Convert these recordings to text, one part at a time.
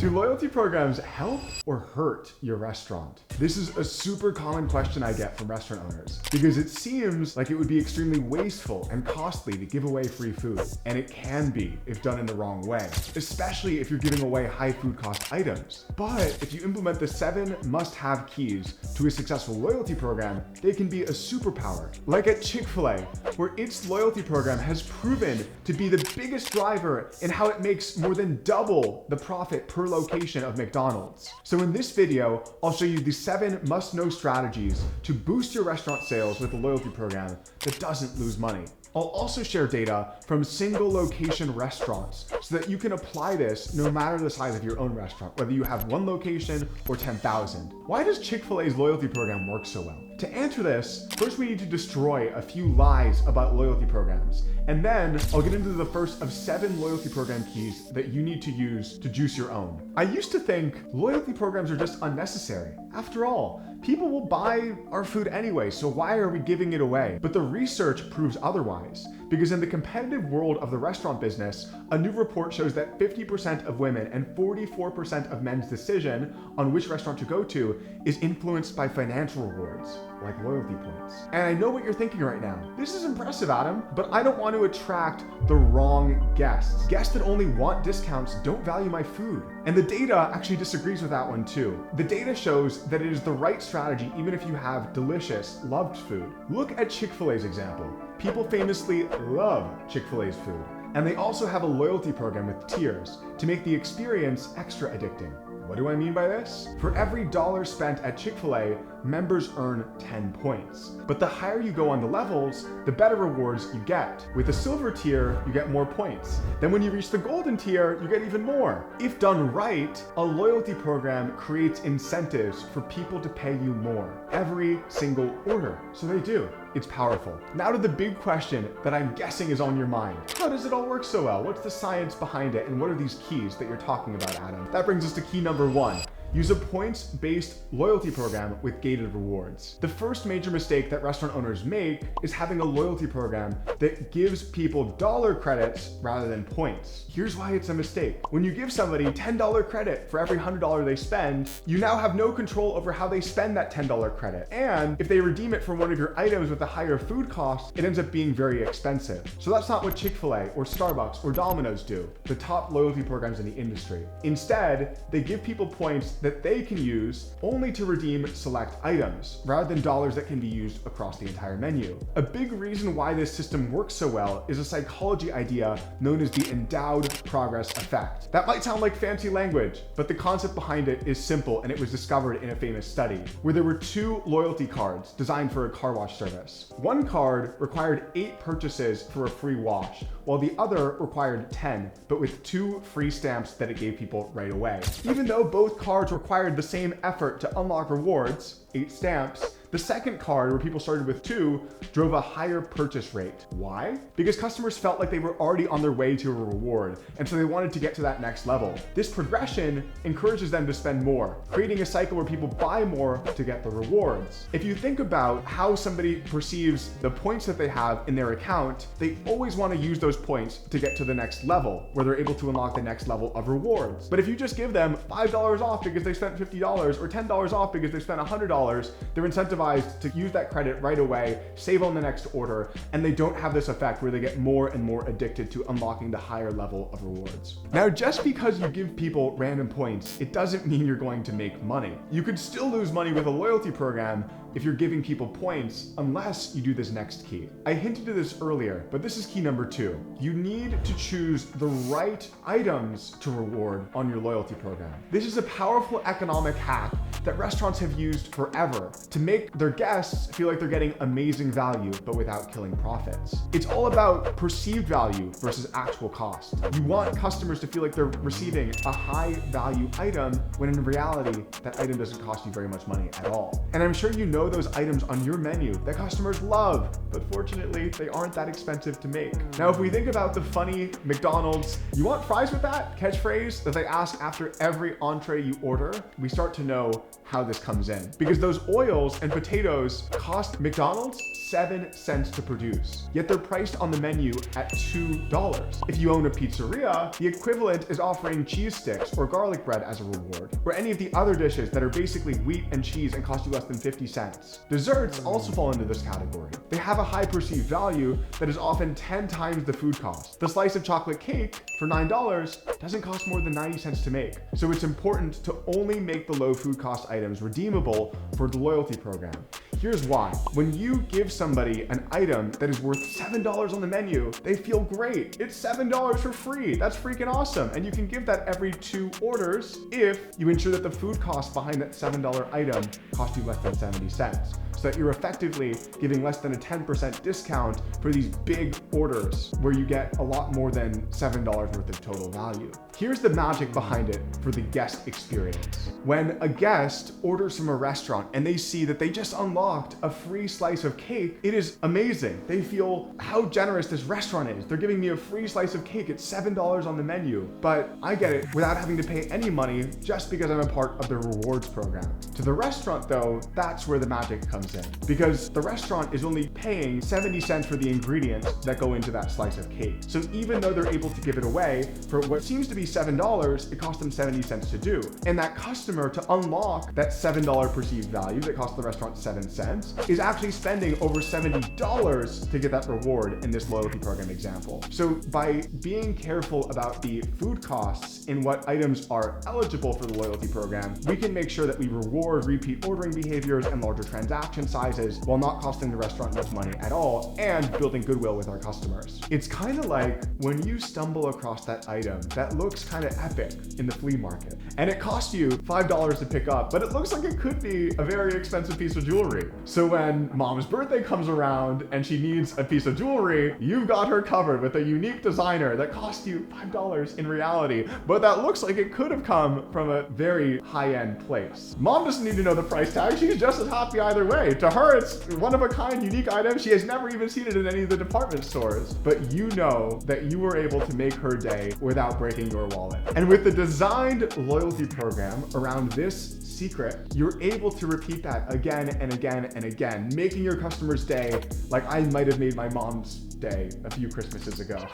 Do loyalty programs help or hurt your restaurant? This is a super common question I get from restaurant owners because it seems like it would be extremely wasteful and costly to give away free food. And it can be if done in the wrong way, especially if you're giving away high food cost items. But if you implement the 7 must-have keys to a successful loyalty program, they can be a superpower. Like at Chick-fil-A, where its loyalty program has proven to be the biggest driver in how it makes more than double the profit per location of McDonald's. So in this video, I'll show you the 7 must-know strategies to boost your restaurant sales with a loyalty program that doesn't lose money. I'll also share data from single location restaurants so that you can apply this no matter the size of your own restaurant, whether you have 1 location or 10,000. Why does Chick-fil-A's loyalty program work so well? To answer this, first we need to destroy a few lies about loyalty programs, and then I'll get into the first of 7 loyalty program keys that you need to use to juice your own. I used to think loyalty programs are just unnecessary. After all, people will buy our food anyway, so why are we giving it away? But the research proves otherwise, because in the competitive world of the restaurant business, a new report shows that 50% of women and 44% of men's decision on which restaurant to go to is influenced by financial rewards, like loyalty points. And I know what you're thinking right now. This is impressive, Adam, but I don't want to attract the wrong guests. Guests that only want discounts don't value my food. And the data actually disagrees with that one too. The data shows that it is the right strategy even if you have delicious, loved food. Look at Chick-fil-A's example. People famously love Chick-fil-A's food. And they also have a loyalty program with tiers to make the experience extra addicting. What do I mean by this? For every $1 spent at Chick-fil-A, members earn 10 points. But the higher you go on the levels, the better rewards you get. With the silver tier, you get more points. Then when you reach the golden tier, you get even more. If done right, a loyalty program creates incentives for people to pay you more every single order. So they do. It's powerful. Now to the big question that I'm guessing is on your mind. How does it all work so well? What's the science behind it? And what are these keys that you're talking about, Adam? That brings us to key number 1. Use a points-based loyalty program with gated rewards. The first major mistake that restaurant owners make is having a loyalty program that gives people dollar credits rather than points. Here's why it's a mistake. When you give somebody $10 credit for every $100 they spend, you now have no control over how they spend that $10 credit. And if they redeem it for one of your items with a higher food cost, it ends up being very expensive. So that's not what Chick-fil-A or Starbucks or Domino's do, the top loyalty programs in the industry. Instead, they give people points that they can use only to redeem select items, rather than dollars that can be used across the entire menu. A big reason why this system works so well is a psychology idea known as the endowed progress effect. That might sound like fancy language, but the concept behind it is simple, and it was discovered in a famous study where there were 2 loyalty cards designed for a car wash service. One card required 8 purchases for a free wash, while the other required 10, but with 2 free stamps that it gave people right away. Even though both cards required the same effort to unlock rewards, 8 stamps, the second card, where people started with 2, drove a higher purchase rate. Why? Because customers felt like they were already on their way to a reward, and so they wanted to get to that next level. This progression encourages them to spend more, creating a cycle where people buy more to get the rewards. If you think about how somebody perceives the points that they have in their account, they always want to use those points to get to the next level, where they're able to unlock the next level of rewards. But if you just give them $5 off because they spent $50 or $10 off because they spent $100, they're incentivized to use that credit right away, save on the next order, and they don't have this effect where they get more and more addicted to unlocking the higher level of rewards. Now, just because you give people random points, it doesn't mean you're going to make money. You could still lose money with a loyalty program if you're giving people points, unless you do this next key. I hinted to this earlier, but this is key number 2. You need to choose the right items to reward on your loyalty program. This is a powerful economic hack that restaurants have used forever to make their guests feel like they're getting amazing value, but without killing profits. It's all about perceived value versus actual cost. You want customers to feel like they're receiving a high value item, when in reality, that item doesn't cost you very much money at all. And I'm sure you know those items on your menu that customers love, but fortunately, they aren't that expensive to make. Now, if we think about the funny McDonald's, "You want fries with that?" catchphrase that they ask after every entree you order, we start to know how this comes in, because those oils and potatoes cost McDonald's 7 cents to produce, yet they're priced on the menu at $2. If you own a pizzeria, the equivalent is offering cheese sticks or garlic bread as a reward, or any of the other dishes that are basically wheat and cheese and cost you less than 50 cents. Desserts also fall into this category. They have a high perceived value that is often 10 times the food cost. The slice of chocolate cake for $9 doesn't cost more than 90 cents to make. So it's important to only make the low food cost items redeemable for the loyalty program. Here's why. When you give somebody an item that is worth $7 on the menu, they feel great. It's $7 for free. That's freaking awesome. And you can give that every 2 orders if you ensure that the food cost behind that $7 item cost you less than 70 cents. So that you're effectively giving less than a 10% discount for these big orders where you get a lot more than $7 worth of total value. Here's the magic behind it for the guest experience. When a guest orders from a restaurant and they see that they just unlocked a free slice of cake, it is amazing. They feel how generous this restaurant is. They're giving me a free slice of cake. It's $7 on the menu, but I get it without having to pay any money just because I'm a part of the rewards program. To the restaurant though, that's where the magic comes in, because the restaurant is only paying 70 cents for the ingredients that go into that slice of cake. So even though they're able to give it away for what seems to be $7, it costs them 70 cents to do. And that customer, to unlock that $7 perceived value that cost the restaurant 7 cents, is actually spending over $70 to get that reward in this loyalty program example. So by being careful about the food costs in what items are eligible for the loyalty program, we can make sure that we reward repeat ordering behaviors and larger transaction sizes while not costing the restaurant much money at all and building goodwill with our customers. It's kind of like when you stumble across that item that looks kind of epic in the flea market and it costs you $5 to pick up, but it looks like it could be a very expensive piece of jewelry. So when mom's birthday comes around and she needs a piece of jewelry, you've got her covered with a unique designer that cost you $5 in reality, but that looks like it could have come from a very high-end place. Mom doesn't need to know the price tag. She's just as happy either way. To her, it's one of a kind, unique item. She has never even seen it in any of the department stores, but you know that you were able to make her day without breaking your wallet. And with the designed loyalty program around this secret, you're able to repeat that again and again and again, making your customer's day like I might have made my mom's day a few Christmases ago.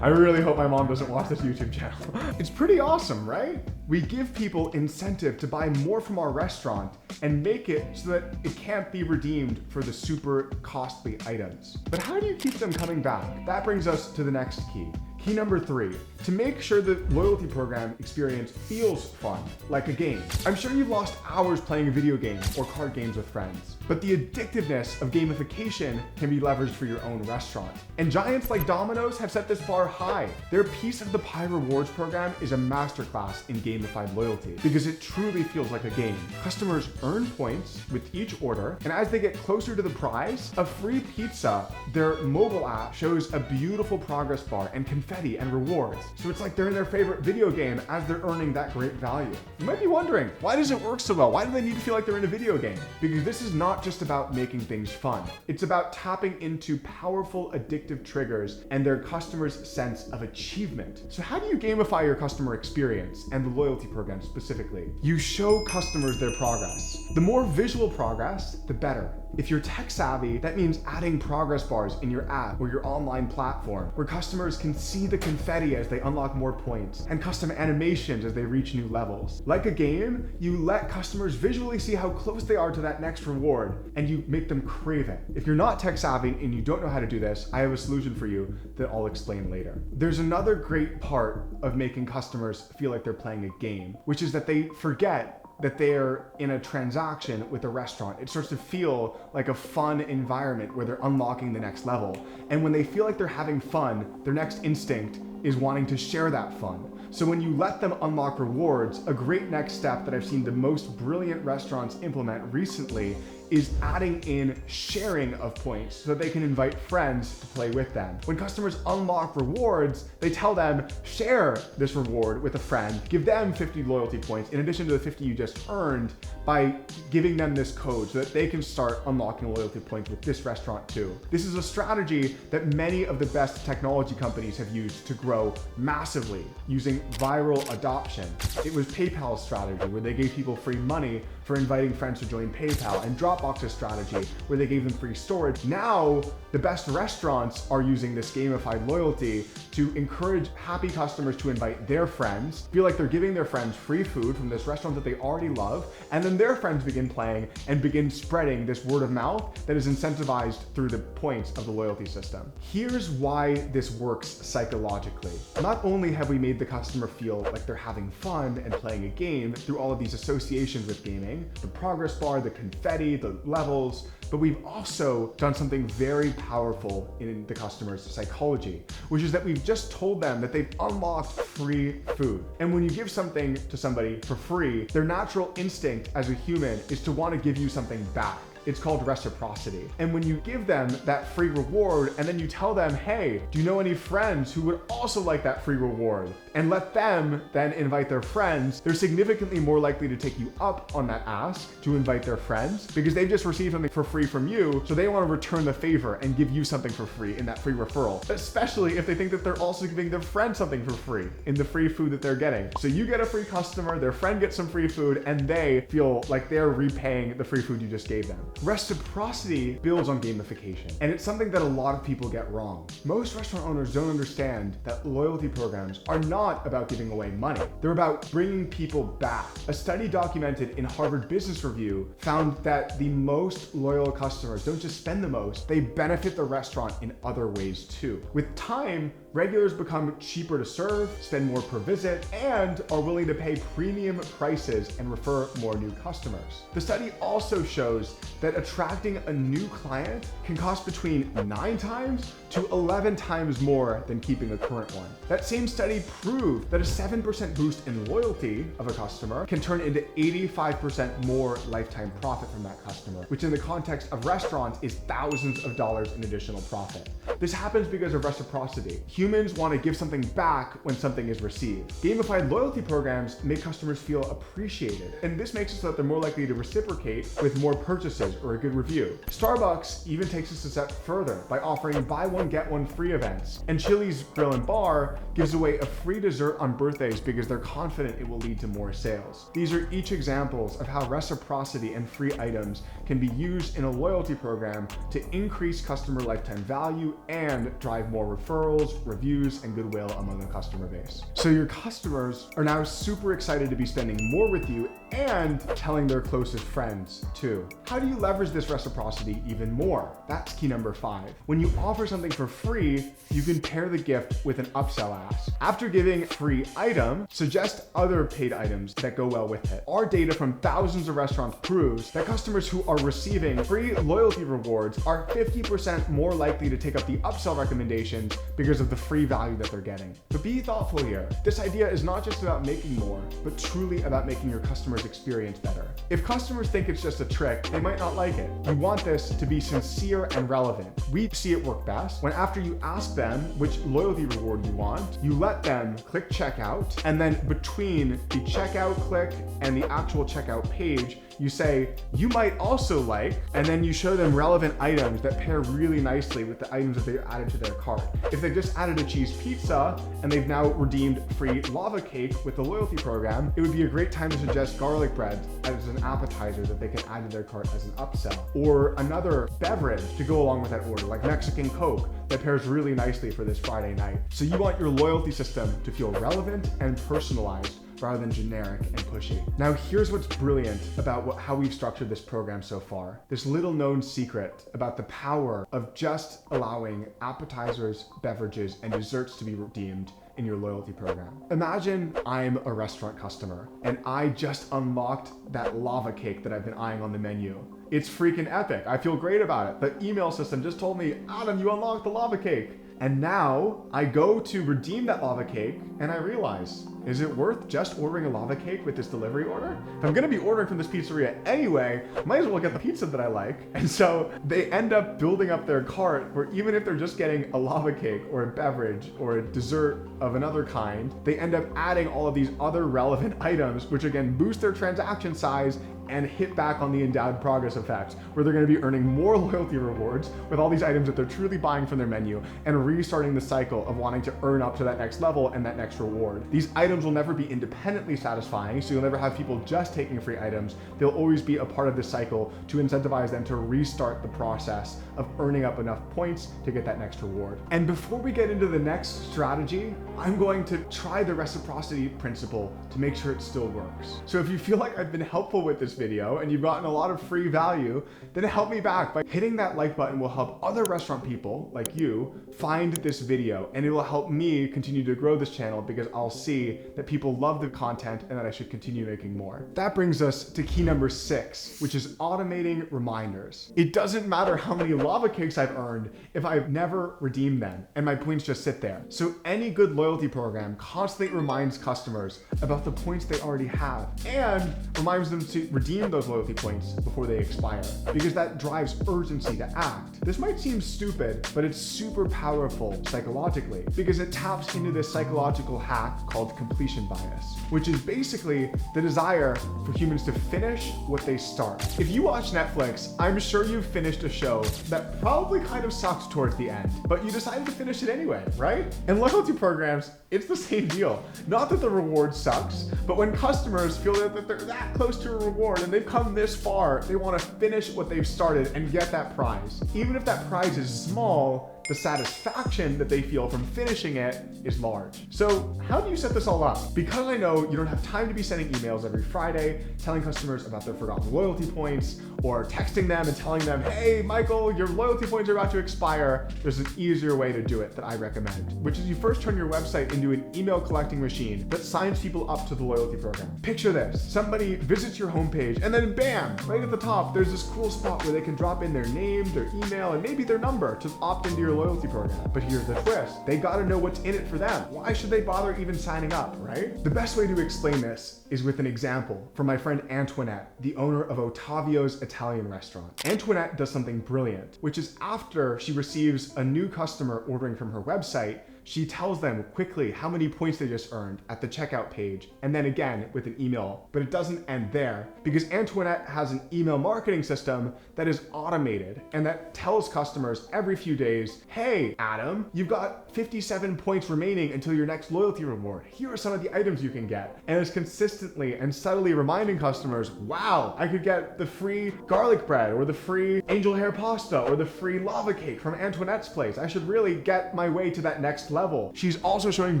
I really hope my mom doesn't watch this YouTube channel. It's pretty awesome, right? We give people incentive to buy more from our restaurant and make it so that it can't be redeemed for the super costly items. But how do you keep them coming back? That brings us to the next key. Key number 3, to make sure the loyalty program experience feels fun, like a game. I'm sure you've lost hours playing a video game or card games with friends, but the addictiveness of gamification can be leveraged for your own restaurant. And giants like Domino's have set this bar high. Their Piece of the Pie rewards program is a masterclass in gamified loyalty because it truly feels like a game. Customers earn points with each order, and as they get closer to the prize, a free pizza, their mobile app shows a beautiful progress bar and confetti and rewards. So it's like they're in their favorite video game as they're earning that great value. You might be wondering, why does it work so well? Why do they need to feel like they're in a video game? Because this is not just about making things fun. It's about tapping into powerful addictive triggers and their customers' sense of achievement. So how do you gamify your customer experience and the loyalty program specifically? You show customers their progress. The more visual progress, the better. If you're tech savvy, that means adding progress bars in your app or your online platform where customers can see the confetti as they unlock more points and custom animations as they reach new levels. Like a game, you let customers visually see how close they are to that next reward and you make them crave it. If you're not tech savvy and you don't know how to do this, I have a solution for you that I'll explain later. There's another great part of making customers feel like they're playing a game, which is that they forget that they're in a transaction with a restaurant. It starts to feel like a fun environment where they're unlocking the next level. And when they feel like they're having fun, their next instinct is wanting to share that fun. So when you let them unlock rewards, a great next step that I've seen the most brilliant restaurants implement recently is adding in sharing of points so that they can invite friends to play with them. When customers unlock rewards, they tell them, share this reward with a friend, give them 50 loyalty points in addition to the 50 you just earned by giving them this code so that they can start unlocking loyalty points with this restaurant too. This is a strategy that many of the best technology companies have used to grow massively using viral adoption. It was PayPal's strategy where they gave people free money for inviting friends to join PayPal, and Dropbox's strategy where they gave them free storage. Now, the best restaurants are using this gamified loyalty to encourage happy customers to invite their friends, feel like they're giving their friends free food from this restaurant that they already love, and then their friends begin playing and begin spreading this word of mouth that is incentivized through the points of the loyalty system. Here's why this works psychologically. Not only have we made the customer feel like they're having fun and playing a game through all of these associations with gaming, the progress bar, the confetti, the levels, but we've also done something very powerful in the customer's psychology, which is that we've just told them that they've unlocked free food. And when you give something to somebody for free, their natural instinct as a human is to want to give you something back. It's called reciprocity. And when you give them that free reward and then you tell them, hey, do you know any friends who would also like that free reward? And let them then invite their friends, they're significantly more likely to take you up on that ask to invite their friends because they've just received something for free from you, so they want to return the favor and give you something for free in that free referral, especially if they think that they're also giving their friend something for free in the free food that they're getting. So you get a free customer, their friend gets some free food, and they feel like they're repaying the free food you just gave them. Reciprocity builds on gamification, and it's something that a lot of people get wrong. Most restaurant owners don't understand that loyalty programs are not about giving away money. They're about bringing people back. A study documented in Harvard Business Review found that the most loyal customers don't just spend the most, they benefit the restaurant in other ways too. With time, regulars become cheaper to serve, spend more per visit, and are willing to pay premium prices and refer more new customers. The study also shows that attracting a new client can cost between 9 times to 11 times more than keeping a current one. That same study proved that a 7% boost in loyalty of a customer can turn into 85% more lifetime profit from that customer, which in the context of restaurants is thousands of dollars in additional profit. This happens because of reciprocity. Humans want to give something back when something is received. Gamified loyalty programs make customers feel appreciated, and this makes it so that they're more likely to reciprocate with more purchases or a good review. Starbucks even takes this a step further by offering buy one get one free events, and Chili's Grill and Bar gives away a free dessert on birthdays because they're confident it will lead to more sales. These are each examples of how reciprocity and free items can be used in a loyalty program to increase customer lifetime value and drive more referrals, reviews, and goodwill among the customer base. So your customers are now super excited to be spending more with you and telling their closest friends too. How do you leverage this reciprocity even more? That's key number 5. When you offer something for free, you can pair the gift with an upsell ask. After giving a free item, suggest other paid items that go well with it. Our data from thousands of restaurants proves that customers who are receiving free loyalty rewards are 50% more likely to take up the upsell recommendations because of the free value that they're getting. But be thoughtful here. This idea is not just about making more, but truly about making your customers' experience better. If customers think it's just a trick, they might not like it. You want this to be sincere and relevant. We see it work best when after you ask them which loyalty reward you want, you let them click checkout, and then between the checkout click and the actual checkout page, you say, you might also like, and then you show them relevant items that pair really nicely with the items that they added to their cart. If they just added a cheese pizza and they've now redeemed free lava cake with the loyalty program, it would be a great time to suggest garlic bread as an appetizer that they can add to their cart as an upsell. Or another beverage to go along with that order, like Mexican Coke, that pairs really nicely for this Friday night. So you want your loyalty system to feel relevant and personalized rather than generic and pushy. Now here's what's brilliant about how we've structured this program so far. This little known secret about the power of just allowing appetizers, beverages, and desserts to be redeemed in your loyalty program. Imagine I'm a restaurant customer and I just unlocked that lava cake that I've been eyeing on the menu. It's freaking epic. I feel great about it. The email system just told me, Adam, you unlocked the lava cake. And now I go to redeem that lava cake and I realize, is it worth just ordering a lava cake with this delivery order? If I'm gonna be ordering from this pizzeria anyway, might as well get the pizza that I like. And so they end up building up their cart where even if they're just getting a lava cake or a beverage or a dessert of another kind, they end up adding all of these other relevant items, which again boost their transaction size and hit back on the endowed progress effect, where they're going to be earning more loyalty rewards with all these items that they're truly buying from their menu and restarting the cycle of wanting to earn up to that next level and that next reward. These items will never be independently satisfying, so you'll never have people just taking free items. They'll always be a part of the cycle to incentivize them to restart the process of earning up enough points to get that next reward. And before we get into the next strategy, I'm going to try the reciprocity principle to make sure it still works. So if you feel like I've been helpful with this video and you've gotten a lot of free value, then help me back by hitting that like button. Will help other restaurant people like you find this video, and it will help me continue to grow this channel because I'll see that people love the content and that I should continue making more. That brings us to key number 6, which is automating reminders. It doesn't matter how many lava cakes I've earned if I've never redeemed them and my points just sit there. So any good loyalty program constantly reminds customers about the points they already have and reminds them to redeem those loyalty points before they expire, because that drives urgency to act. This might seem stupid, but it's super powerful psychologically because it taps into this psychological hack called completion bias, which is basically the desire for humans to finish what they start. If you watch Netflix, I'm sure you've finished a show that probably kind of sucked towards the end, but you decided to finish it anyway, right? In loyalty programs, it's the same deal. Not that the reward sucks, but when customers feel that they're that close to a reward and they've come this far, they want to finish what they've started and get that prize. Even if that prize is small, the satisfaction that they feel from finishing it is large. So how do you set this all up? Because I know you don't have time to be sending emails every Friday telling customers about their forgotten loyalty points or texting them and telling them, hey, Michael, your loyalty points are about to expire. There's an easier way to do it that I recommend, which is you first turn your website into an email collecting machine that signs people up to the loyalty program. Picture this, somebody visits your homepage and then bam, right at the top, there's this cool spot where they can drop in their name, their email, and maybe their number to opt into your loyalty program. But here's the twist. They gotta know what's in it for them. Why should they bother even signing up, right? The best way to explain this is with an example from my friend Antoinette, the owner of Ottavio's Italian restaurant. Antoinette does something brilliant, which is after she receives a new customer ordering from her website, she tells them quickly how many points they just earned at the checkout page, and then again with an email. But it doesn't end there, because Antoinette has an email marketing system that is automated and that tells customers every few days, hey, Adam, you've got 57 points remaining until your next loyalty reward. Here are some of the items you can get. And it's consistently and subtly reminding customers, wow, I could get the free garlic bread or the free angel hair pasta or the free lava cake from Antoinette's place. I should really get my way to that next level. She's also showing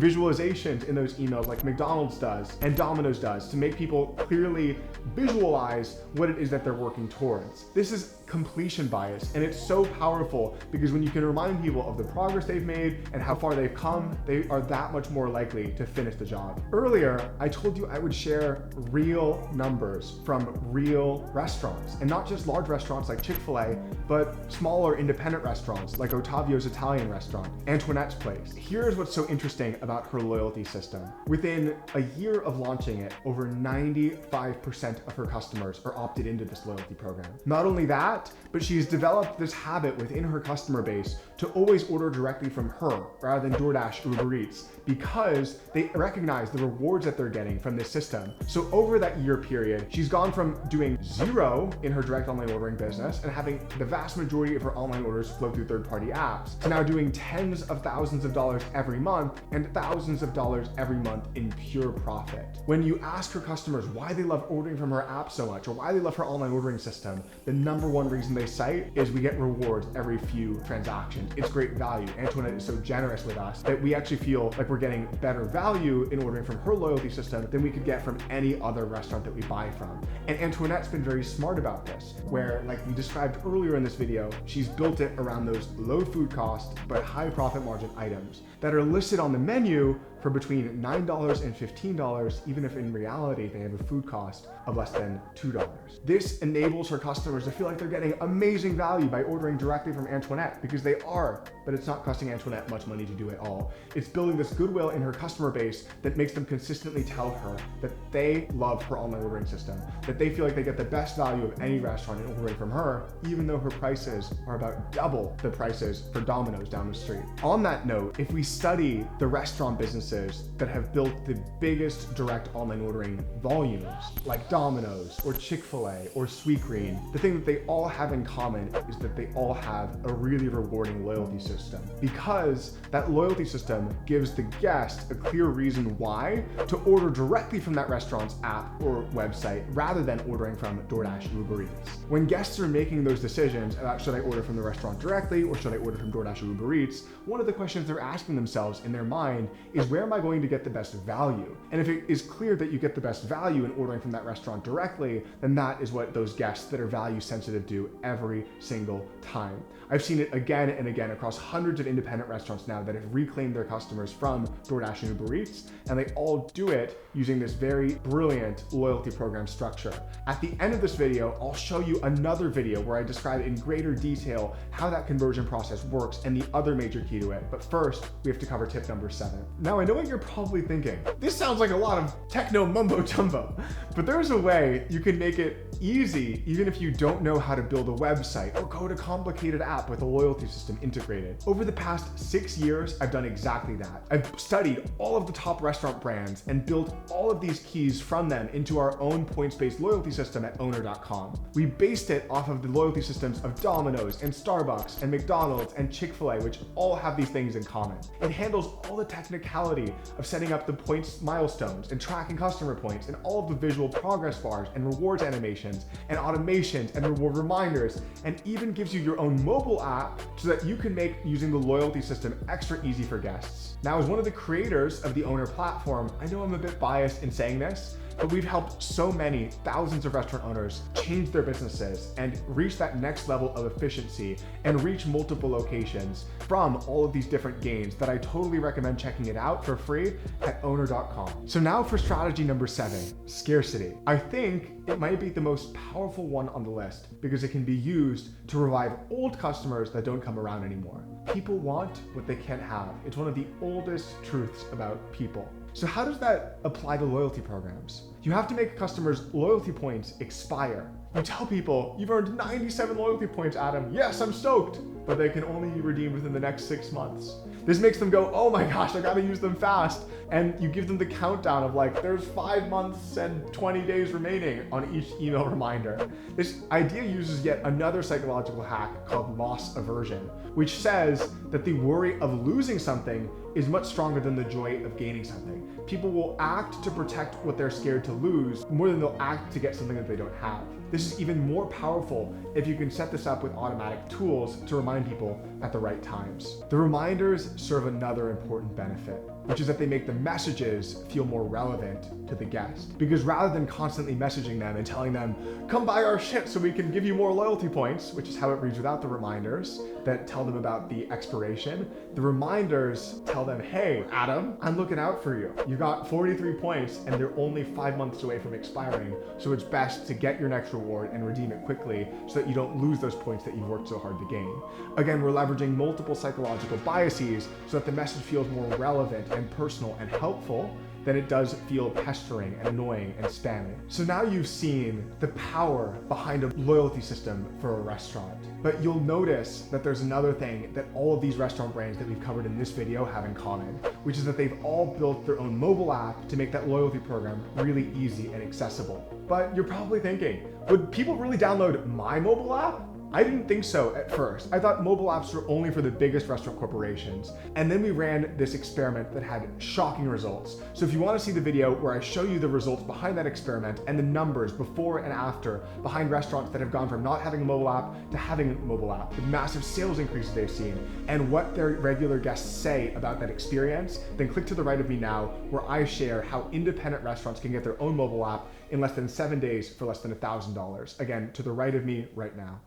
visualizations in those emails like McDonald's does and Domino's does to make people clearly visualize what it is that they're working towards. This is completion bias, and it's so powerful because when you can remind people of the progress they've made and how far they've come, they are that much more likely to finish the job. Earlier, I told you I would share real numbers from real restaurants, and not just large restaurants like Chick-fil-A, but smaller independent restaurants like Ottavio's Italian restaurant, Antoinette's place. Here's what's so interesting about her loyalty system. Within a year of launching it, over 95% of her customers are opted into this loyalty program. Not only that, but she's developed this habit within her customer base to always order directly from her rather than DoorDash or Uber Eats, because they recognize the rewards that they're getting from this system. So over that year period, she's gone from doing 0 in her direct online ordering business and having the vast majority of her online orders flow through third-party apps to now doing tens of thousands of dollars every month and thousands of dollars every month in pure profit. When you ask her customers why they love ordering from her app so much or why they love her online ordering system, the number one reason they cite is we get rewards every few transactions. It's great value. Antoinette is so generous with us that we actually feel like we're getting better value in ordering from her loyalty system than we could get from any other restaurant that we buy from. And Antoinette's been very smart about this, where, like we described earlier in this video, she's built it around those low food cost but high profit margin items. that are listed on the menu for between $9 and $15, even if in reality they have a food cost of less than $2. This enables her customers to feel like they're getting amazing value by ordering directly from Antoinette, because they are, but it's not costing Antoinette much money to do it all. It's building this goodwill in her customer base that makes them consistently tell her that they love her online ordering system, that they feel like they get the best value of any restaurant in ordering from her, even though her prices are about double the prices for Domino's down the street. On that note, if we study the restaurant businesses that have built the biggest direct online ordering volumes, like Domino's or Chick-fil-A or Sweetgreen, the thing that they all have in common is that they all have a really rewarding loyalty system, because that loyalty system gives the guest a clear reason why to order directly from that restaurant's app or website rather than ordering from DoorDash, Uber Eats. When guests are making those decisions about should I order from the restaurant directly or should I order from DoorDash or Uber Eats, one of the questions they're asking themselves in their mind is, where am I going to get the best value? And if it is clear that you get the best value in ordering from that restaurant directly, then that is what those guests that are value sensitive do every single time. I've seen it again and again across hundreds of independent restaurants now that have reclaimed their customers from DoorDash and Uber Eats, and they all do it using this very brilliant loyalty program structure. At the end of this video, I'll show you another video where I describe in greater detail how that conversion process works and the other major key to it. But first, we have to cover tip number 7. Now, I know what you're probably thinking. This sounds like a lot of techno mumbo jumbo, but there's a way you can make it easy even if you don't know how to build a website or code a complicated app with a loyalty system integrated. Over the past 6 years, I've done exactly that. I've studied all of the top restaurant brands and built all of these keys from them into our own points-based loyalty system at Owner.com. We based it off of the loyalty systems of Domino's and Starbucks and McDonald's and Chick-fil-A, which all have these things in common. It handles all the technicality of setting up the points milestones and tracking customer points and all of the visual progress bars and rewards animations and automations and reward reminders, and even gives you your own mobile app so that you can make using the loyalty system extra easy for guests. Now, as one of the creators of the Owner platform, I know I'm a bit biased in saying this, but we've helped so many thousands of restaurant owners change their businesses and reach that next level of efficiency and reach multiple locations from all of these different gains that I totally recommend checking it out for free at Owner.com. So now for strategy number 7, scarcity. I think it might be the most powerful one on the list because it can be used to revive old customers that don't come around anymore. People want what they can't have. It's one of the oldest truths about people. So how does that apply to loyalty programs? You have to make customers' loyalty points expire. You tell people, you've earned 97 loyalty points, Adam. Yes, I'm stoked. But they can only be redeemed within the next 6 months. This makes them go, oh my gosh, I gotta use them fast. And you give them the countdown of like, there's 5 months and 20 days remaining on each email reminder. This idea uses yet another psychological hack called loss aversion, which says that the worry of losing something is much stronger than the joy of gaining something. People will act to protect what they're scared to lose more than they'll act to get something that they don't have. This is even more powerful if you can set this up with automatic tools to remind people at the right times. The reminders serve another important benefit, which is that they make the messages feel more relevant to the guest. Because rather than constantly messaging them and telling them, come buy our shit so we can give you more loyalty points, which is how it reads without the reminders that tell them about the expiration, the reminders tell them, hey, Adam, I'm looking out for you. You got 43 points and they're only 5 months away from expiring, so it's best to get your next reward and redeem it quickly so that you don't lose those points that you've worked so hard to gain. Again, we're leveraging multiple psychological biases so that the message feels more relevant and personal and helpful than it does feel pestering and annoying and spammy. So now you've seen the power behind a loyalty system for a restaurant. But you'll notice that there's another thing that all of these restaurant brands that we've covered in this video have in common, which is that they've all built their own mobile app to make that loyalty program really easy and accessible. But you're probably thinking, would people really download my mobile app? I didn't think so at first. I thought mobile apps were only for the biggest restaurant corporations. And then we ran this experiment that had shocking results. So if you want to see the video where I show you the results behind that experiment and the numbers before and after behind restaurants that have gone from not having a mobile app to having a mobile app, the massive sales increases they've seen, and what their regular guests say about that experience, then click to the right of me now where I share how independent restaurants can get their own mobile app in less than 7 days for less than $1,000. Again, to the right of me right now.